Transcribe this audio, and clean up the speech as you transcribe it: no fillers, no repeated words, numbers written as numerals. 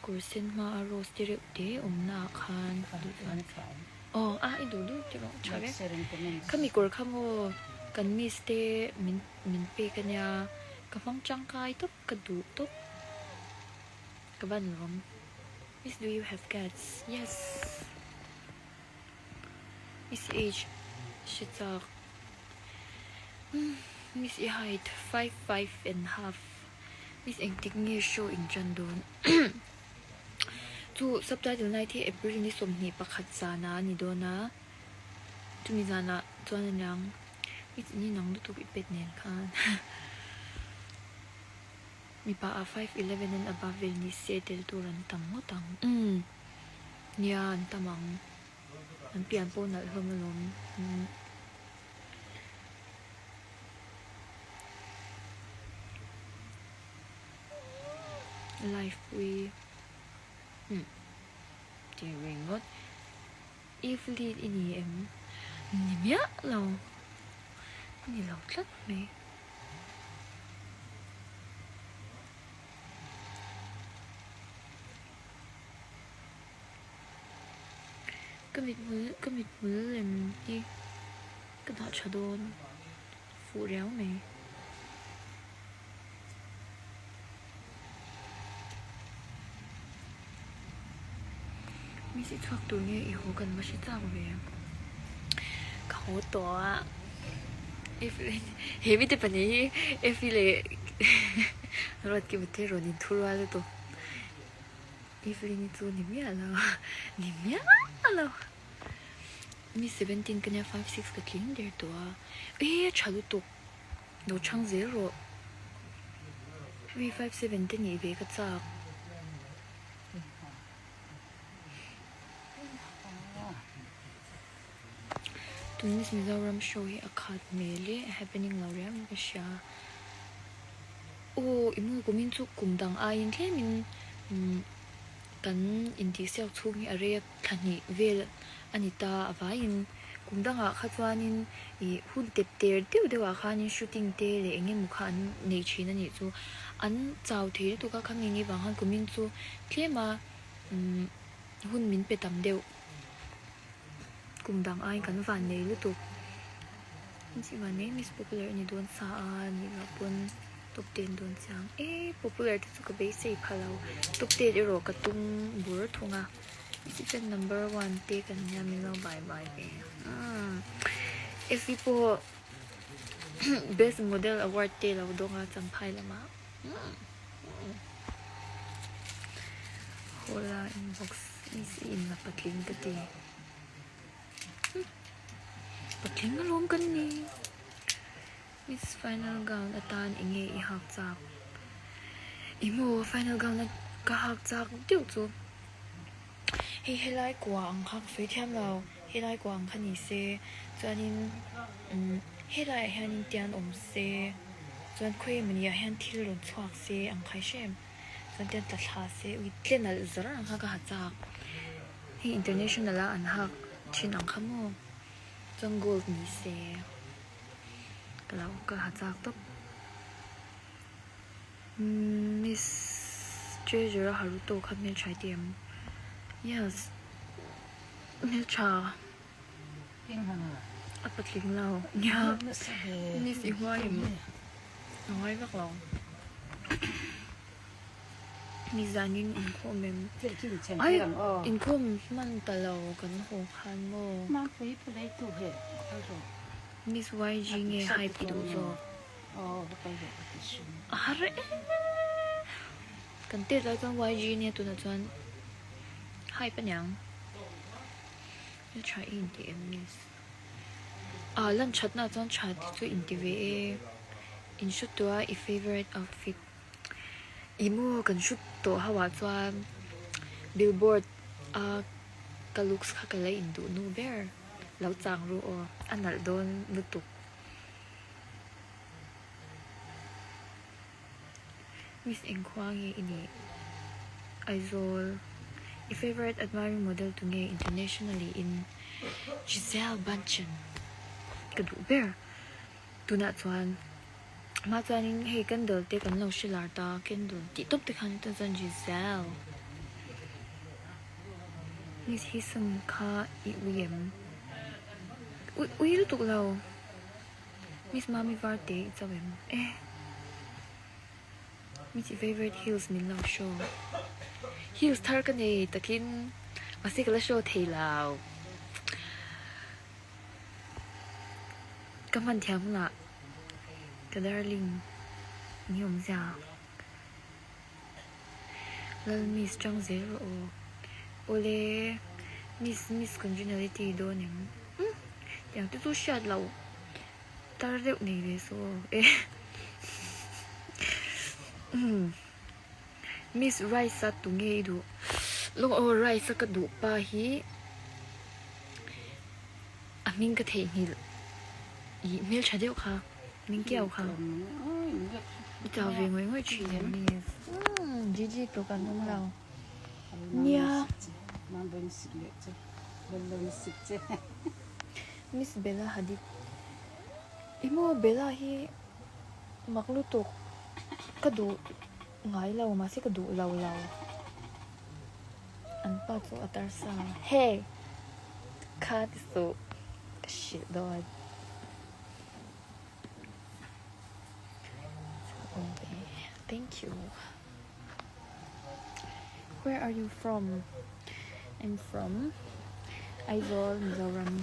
kur sen ma arroz direct de na khan idu tiro chave kami kur khamo kan mi ste min pe kanya kafang changkai top kadu top kaban rom. Miss, do you have cats? Yes. Miss age shitak Miss height 5'5.5". Miss anh thích nghe show in Chandon. Tu subtitle này thì April ni som ni pakhat sana ni dona. Tu mi zana tuan nang. Miss ni nang tu ipet nen kan. Mi pa a 5'11" and above ni settle tu ran tam mo tang. Yan tamang. Ang pian po na humalom. Life we during what if lead in em nimya law ni law tlat me kamit mul em đi cái đó cho đôn phụ réo meมีสิทธิ์ตัวนี้อีกกันมาชิดจ้าบ่เบียเขาตัวเอฟเฮ้ยไม่ได้ปะนี้เอฟเลยรถกี่ประเทศรถนิทุลวาเลยตัวเอฟเลยนี่ตัวนี่มีอะไรนี่มีอะไรมี17กันเนี่ย5-6ก็ทิ้งเดียวตัวชาลุตัวโดนช่าง0มี5-7ตัวนี้เบก็จ้าตรงนี้มีเรารำโชว์อาคาดเมลี่ happening เราเรียนก็เชียอิมูกุมินจุกุมดังอายินแค่มินกันอินดีเซียลทุกอย่างเรียกทันนี่เวลอันนี้ตาอวายินกุมดังข้าจวานินหุ่นเตเตอร์เดี๋ยวข้านินชูติ้งเตะเลยเงี้ยมุขอันในชีนั่นนี่จูอันเจ้าเทียตัวก็คำนี้บางครั้งกุมินจูแค่มาหุ่นมินไปตำเดียวกุมดังไอ้กันฝันในฤดูจริงๆวันนี้มิส popular นี่โดนสานี่แบบบนตบเตียนโดนจังpopular ที่สุดก็เบสิกพาเราตบเตียนรอกระตุ้งบัวทุ่งมิสเป็น number 1เตกันยามิเราบายไปพี่พอ best model award เตเราดงจังไพ่ละมาโฮลา inbox มิสอินมาปัดลิงก์กันดีปัดทิ้งมารวมกันนี่ Miss Final Gown อาตานเองอีหักจากอีโม Final Gown ก็หักจากเดี๋ยวจูให้ไล่กวางหักสวยเทียมเราให้ไล่กวางคันนี้เซจวนนี้ให้ไล่ให้นินเตียนอมเซจวนคุยมันอยากให้ที่หล่นชวกเซอังไคเชมจวนเตียนตัดขาเซวิเทียนอะไรจะรังหักก็หักจากให้ international ละอันหักชินอังคโมจง gold มีเซก็แล้วก็หาจากต๊บมิสเจเจอร์ฮารุโตะครับเมลชายเตียม yes เมลชาอัปปะลิงเราเนี่ยนี่สิว่าอย่างน้อยมากเรามีจานินอินโคมอินโคมมันตะเรากันโหคันโมมิส YG ไงไฮปิดูโซอะไรกันเตะแล้วจน YG เนี่ยตัวนั้นจนไฮเป็นยังจะใช้อินดีเอ็มมิสลันชัดนะจนใช้ตัวอินดีเวอินชุดตัวอี favorite outfitอีโมกันชุดตัวฮาวาจวนบิลบอร์ดกะลุกส์ค่ะกันเลยอินดูนูเบอร์แล้วจางรู้อันนั้นโดนนุตุกมิสเอ็งควางเงี้ยอินี่ไอโซล a favorite admiring model to nghe internationally in Giselle Bündchen กระดูเบอร์ตัวน่ะจวนมาจวนให้กันเดินเตะกันเราชิลาร์ตากันเดินติดตบเตะกันตัวจวน Giselle Miss Hison Ka Iwiem. Uy, tuk lao. Miss Mami Varte, it's a wim. Miss favorite heels min lao show. Heels tarkane takin. Masik la show thay lao. Kaman tiang la. Ka darling. Nyom za. Lal Miss Chang Zero o. Ole. Miss Congeniality do nim. Yang tu shot lao. Tar reu nei ve so. Miss Rice sa tu nge du. Long o Rice ka du pa hi. Aming ka thei hil. I mel chadeu kha. Ning kiao kha. Ita ve ngoi ngoi chi le Miss. Gigi to kan nong lao. Nia. Miss Bella Hadid. Imo Bella hi maklutok kadu ngai lau masih kadu lau anpa tu atarsa hey cut so shit dog. Okay, thank you. Where are you from? I'm from Aizawl, Mizoram.